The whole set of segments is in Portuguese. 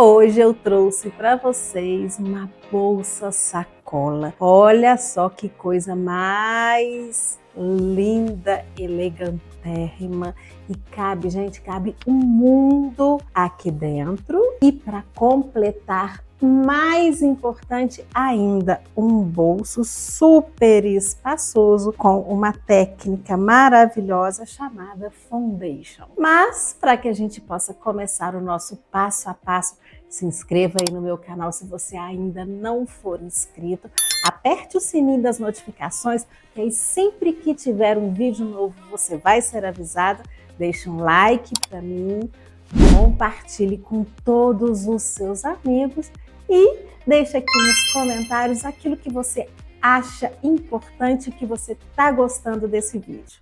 Hoje eu trouxe para vocês uma bolsa sacola. Olha só que coisa mais linda, elegantérrima e cabe, gente, cabe um mundo aqui dentro. E para completar, mais importante ainda, um bolso super espaçoso com uma técnica maravilhosa chamada foundation. Mas para que a gente possa começar o nosso passo a passo, se inscreva aí no meu canal se você ainda não for inscrito, aperte o sininho das notificações, que aí sempre que tiver um vídeo novo você vai ser avisado. Deixe um like para mim, compartilhe com todos os seus amigos e deixe aqui nos comentários aquilo que você acha importante, que você está gostando desse vídeo.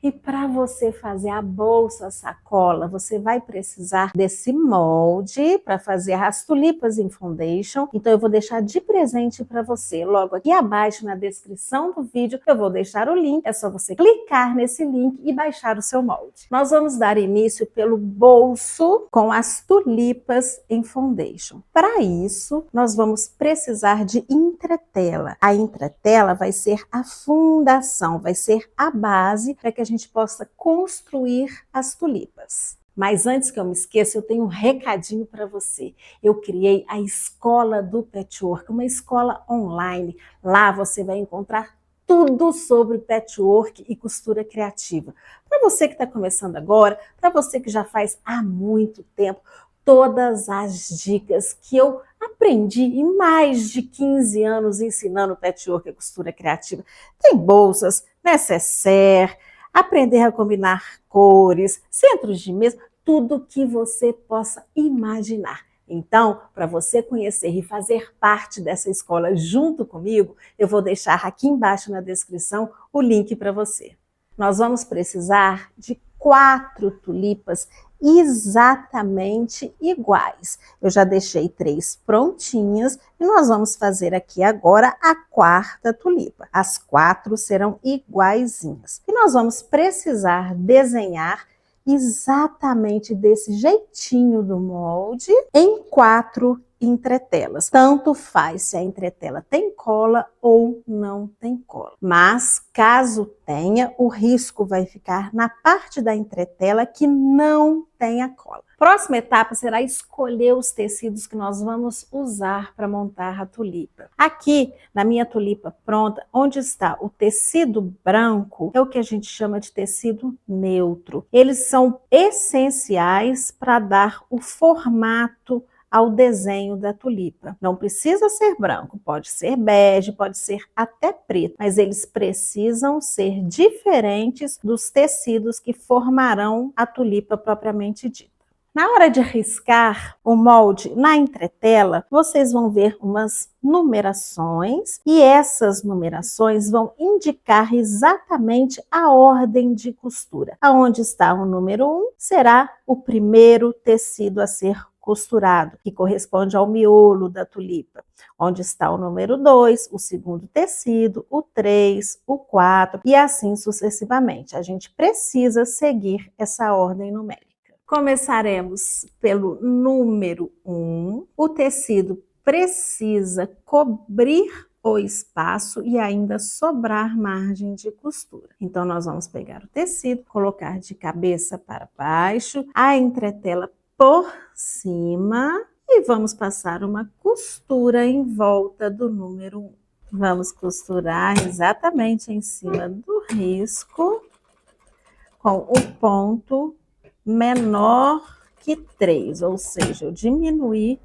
E para você fazer a bolsa sacola, você vai precisar desse molde para fazer as tulipas em foundation. Então eu vou deixar de presente para você. Logo aqui abaixo na descrição do vídeo eu vou deixar o link. É só você clicar nesse link e baixar o seu molde. Nós vamos dar início pelo bolso com as tulipas em foundation. Para isso, nós vamos precisar de entretela. A entretela vai ser a fundação, vai ser a base para que a gente possa construir as tulipas. Mas antes que eu me esqueça, eu tenho um recadinho para você. Eu criei a Escola do Patchwork, uma escola online. Lá você vai encontrar tudo sobre patchwork e costura criativa. Para você que está começando agora, para você que já faz há muito tempo, todas as dicas que eu aprendi em mais de 15 anos ensinando patchwork e costura criativa. Tem bolsas, necessaire, aprender a combinar cores, centros de mesa, tudo que você possa imaginar. Então, para você conhecer e fazer parte dessa escola junto comigo, eu vou deixar aqui embaixo na descrição o link para você. Nós vamos precisar de 4 tulipas exatamente iguais. Eu já deixei 3 prontinhas e nós vamos fazer aqui agora a 4ª tulipa. As 4 serão iguaizinhas. E nós vamos precisar desenhar exatamente desse jeitinho do molde em 4 entretelas. Tanto faz se a entretela tem cola ou não tem cola. Mas caso tenha, o risco vai ficar na parte da entretela que não tem a cola. Próxima etapa será escolher os tecidos que nós vamos usar para montar a tulipa. Aqui, na minha tulipa pronta, onde está o tecido branco, é o que a gente chama de tecido neutro. Eles são essenciais para dar o formato ao desenho da tulipa. Não precisa ser branco, pode ser bege, pode ser até preto, mas eles precisam ser diferentes dos tecidos que formarão a tulipa propriamente dita. Na hora de riscar o molde na entretela, vocês vão ver umas numerações e essas numerações vão indicar exatamente a ordem de costura. Aonde está o número 1 será o primeiro tecido a ser costurado, que corresponde ao miolo da tulipa. Onde está o número 2, o segundo tecido, o 3, o 4 e assim sucessivamente. A gente precisa seguir essa ordem numérica. Começaremos pelo número 1. O tecido precisa cobrir o espaço e ainda sobrar margem de costura. Então, nós vamos pegar o tecido, colocar de cabeça para baixo, a entretela por cima e vamos passar uma costura em volta do número 1. Vamos costurar exatamente em cima do risco com o ponto menor que 3, ou seja, eu diminuí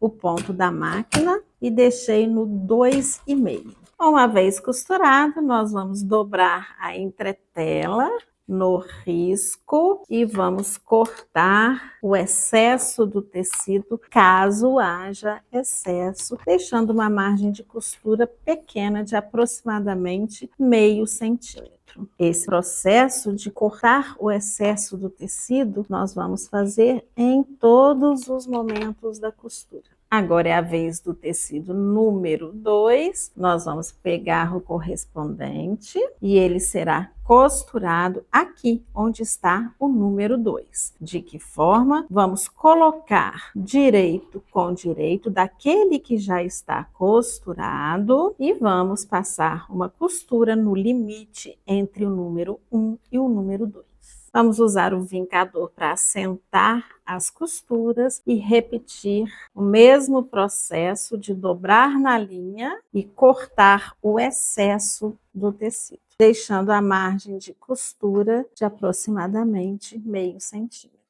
o ponto da máquina e deixei no 2,5. Uma vez costurado, nós vamos dobrar a entretela no risco e vamos cortar o excesso do tecido, caso haja excesso, deixando uma margem de costura pequena de aproximadamente meio centímetro. Esse processo de cortar o excesso do tecido, nós vamos fazer em todos os momentos da costura. Agora é a vez do tecido número 2. Nós vamos pegar o correspondente e ele será costurado aqui, onde está o número 2. De que forma? Vamos colocar direito com direito daquele que já está costurado e vamos passar uma costura no limite entre o número 1 e o número 2. Vamos usar o vincador para assentar as costuras e repetir o mesmo processo de dobrar na linha e cortar o excesso do tecido, deixando a margem de costura de aproximadamente meio centímetro.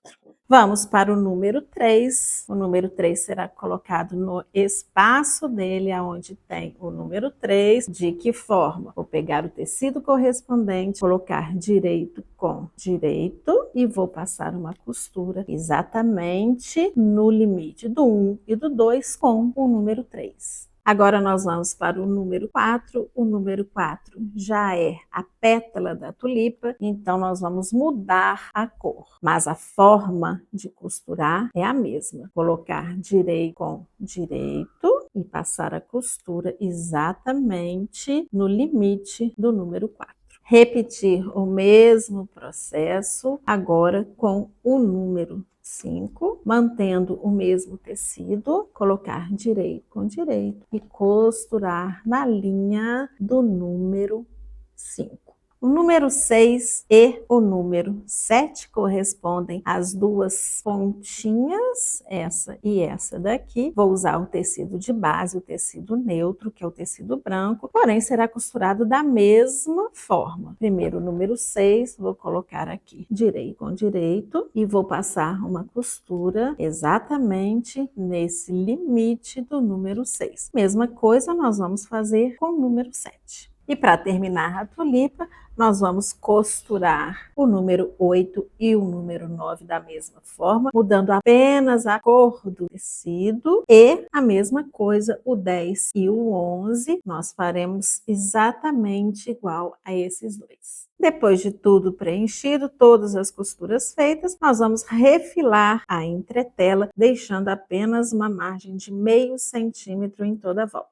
Vamos para o número 3. O número 3 será colocado no espaço dele, aonde tem o número 3. De que forma? Vou pegar o tecido correspondente, colocar direito com direito e vou passar uma costura exatamente no limite do 1 e do 2 com o número 3. Agora nós vamos para o número 4. O número 4 já é a pétala da tulipa, então nós vamos mudar a cor. Mas a forma de costurar é a mesma. Colocar direito com direito e passar a costura exatamente no limite do número 4. Repetir o mesmo processo agora com o número 5, mantendo o mesmo tecido, colocar direito com direito e costurar na linha do número 5. O número 6 e o número 7 correspondem às duas pontinhas, essa e essa daqui. Vou usar o tecido de base, o tecido neutro, que é o tecido branco, porém será costurado da mesma forma. Primeiro o número 6, vou colocar aqui direito com direito e vou passar uma costura exatamente nesse limite do número 6. Mesma coisa nós vamos fazer com o número 7. E para terminar a tulipa, nós vamos costurar o número 8 e o número 9 da mesma forma, mudando apenas a cor do tecido, e a mesma coisa o 10 e o 11, nós faremos exatamente igual a esses dois. Depois de tudo preenchido, todas as costuras feitas, nós vamos refilar a entretela, deixando apenas uma margem de meio centímetro em toda a volta.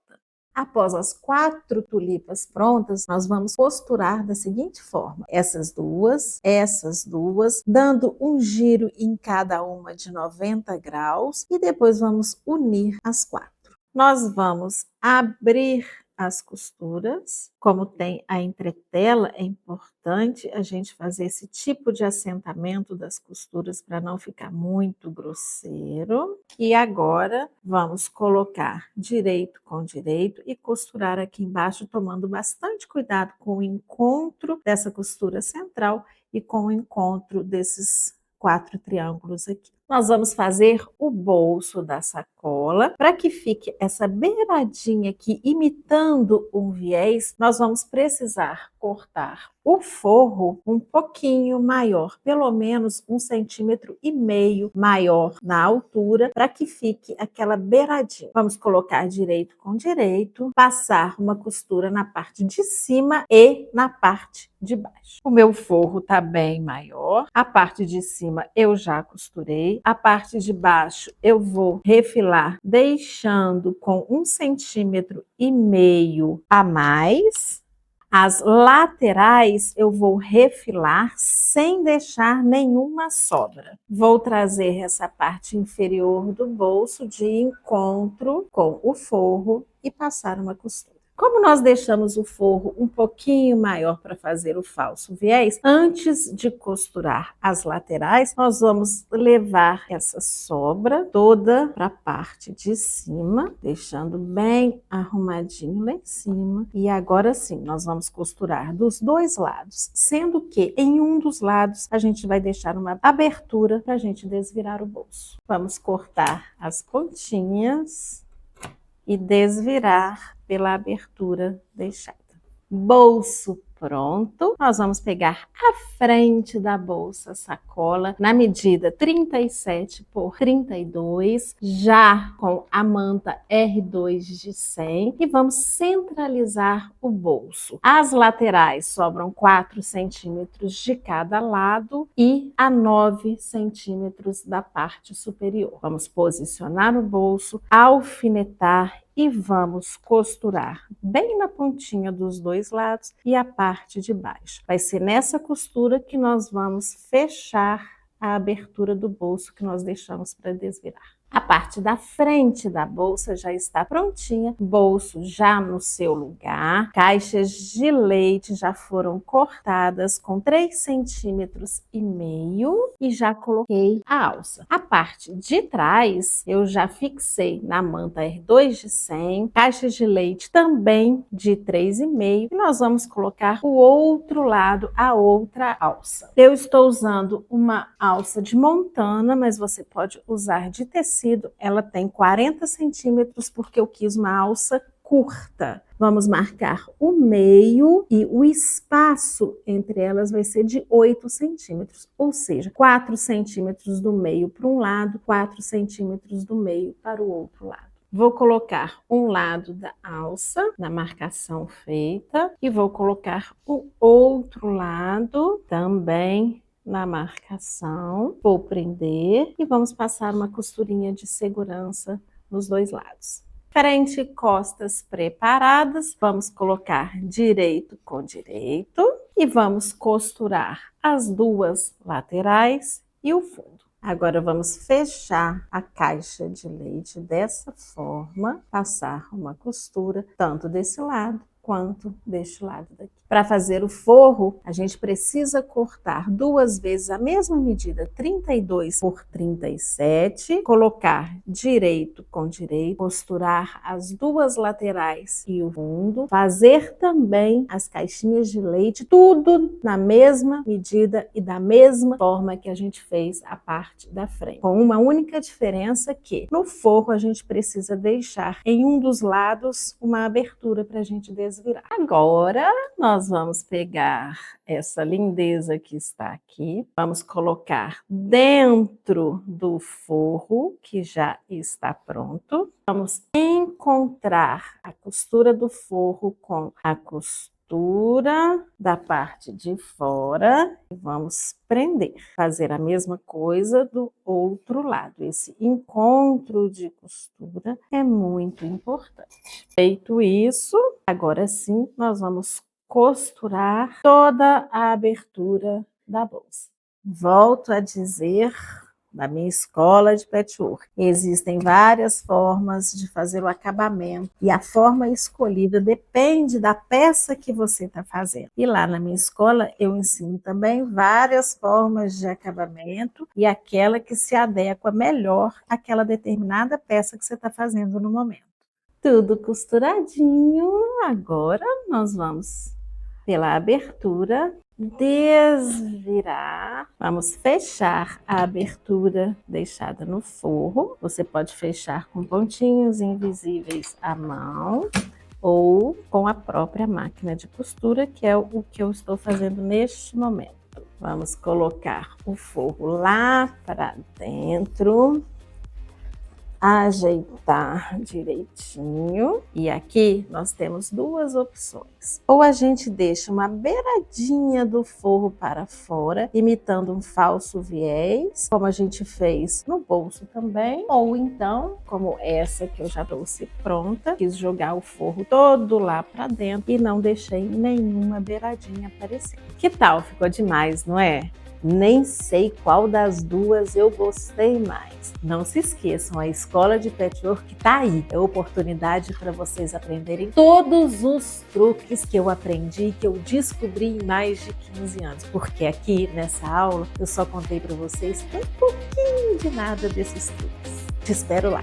Após as 4 tulipas prontas, nós vamos costurar da seguinte forma: essas duas, dando um giro em cada uma de 90 graus e depois vamos unir as 4. Nós vamos abrir as costuras. Como tem a entretela, é importante a gente fazer esse tipo de assentamento das costuras para não ficar muito grosseiro. E agora vamos colocar direito com direito e costurar aqui embaixo, tomando bastante cuidado com o encontro dessa costura central e com o encontro desses 4 triângulos aqui. Nós vamos fazer o bolso da sacola. Para que fique essa beiradinha aqui imitando um viés, nós vamos precisar cortar o forro um pouquinho maior, pelo menos 1,5 centímetro maior na altura, para que fique aquela beiradinha. Vamos colocar direito com direito, passar uma costura na parte de cima e na parte de baixo. O meu forro tá bem maior, a parte de cima eu já costurei, a parte de baixo eu vou refilar, deixando com 1,5 centímetro a mais. As laterais eu vou refilar sem deixar nenhuma sobra. Vou trazer essa parte inferior do bolso de encontro com o forro e passar uma costura. Como nós deixamos o forro um pouquinho maior para fazer o falso viés, antes de costurar as laterais, nós vamos levar essa sobra toda para a parte de cima, deixando bem arrumadinho lá em cima. E agora sim, nós vamos costurar dos dois lados, sendo que em um dos lados a gente vai deixar uma abertura para a gente desvirar o bolso. Vamos cortar as pontinhas e desvirar pela abertura deixada. Bolso pronto. Nós vamos pegar a frente da bolsa sacola na medida 37 por 32, já com a manta R2 de 100, e vamos centralizar o bolso. As laterais sobram 4 centímetros de cada lado e a 9 centímetros da parte superior. Vamos posicionar o bolso, alfinetar e vamos costurar bem na pontinha dos dois lados e a parte de baixo. Vai ser nessa costura que nós vamos fechar a abertura do bolso que nós deixamos para desvirar. A parte da frente da bolsa já está prontinha, bolso já no seu lugar, caixas de leite já foram cortadas com 3,5 centímetros e já coloquei a alça. A parte de trás eu já fixei na manta R2 de 100, caixas de leite também de 3,5 e nós vamos colocar o outro lado, a outra alça. Eu estou usando uma alça de montana, mas você pode usar de tecido. Ela tem 40 centímetros porque eu quis uma alça curta. Vamos marcar o meio e o espaço entre elas vai ser de 8 centímetros, ou seja, 4 centímetros do meio para um lado, 4 centímetros do meio para o outro lado. Vou colocar um lado da alça na marcação feita e vou colocar o outro lado também na marcação, vou prender e vamos passar uma costurinha de segurança nos dois lados. Frente e costas preparadas, vamos colocar direito com direito e vamos costurar as duas laterais e o fundo. Agora vamos fechar a caixa de leite dessa forma, passar uma costura tanto desse lado quanto deste lado daqui. Para fazer o forro, a gente precisa cortar duas vezes a mesma medida, 32 por 37, colocar direito com direito, costurar as duas laterais e o fundo, fazer também as caixinhas de leite, tudo na mesma medida e da mesma forma que a gente fez a parte da frente. Com uma única diferença que no forro a gente precisa deixar em um dos lados uma abertura para a gente desvirar. Agora nós vamos pegar essa lindeza que está aqui, vamos colocar dentro do forro que já está pronto, vamos encontrar a costura do forro com a costura da parte de fora e vamos prender. Fazer a mesma coisa do outro lado. Esse encontro de costura é muito importante. Feito isso, agora sim nós vamos costurar toda a abertura da bolsa. Volto a dizer, da minha escola de patchwork, existem várias formas de fazer o acabamento e a forma escolhida depende da peça que você está fazendo. E lá na minha escola eu ensino também várias formas de acabamento e aquela que se adequa melhor àquela determinada peça que você está fazendo no momento. Tudo costuradinho, agora nós vamos pela abertura, desvirar, vamos fechar a abertura deixada no forro. Você pode fechar com pontinhos invisíveis à mão ou com a própria máquina de costura, que é o que eu estou fazendo neste momento. Vamos colocar o forro lá para dentro, ajeitar direitinho e aqui nós temos duas opções. Ou a gente deixa uma beiradinha do forro para fora, imitando um falso viés, como a gente fez no bolso também, ou então, como essa que eu já trouxe pronta, quis jogar o forro todo lá para dentro e não deixei nenhuma beiradinha aparecer. Que tal? Ficou demais, não é? Nem sei qual das duas eu gostei mais. Não se esqueçam, a escola de patchwork tá aí. É oportunidade para vocês aprenderem todos os truques que eu aprendi, que eu descobri em mais de 15 anos. Porque aqui nessa aula eu só contei para vocês um pouquinho de nada desses truques. Te espero lá.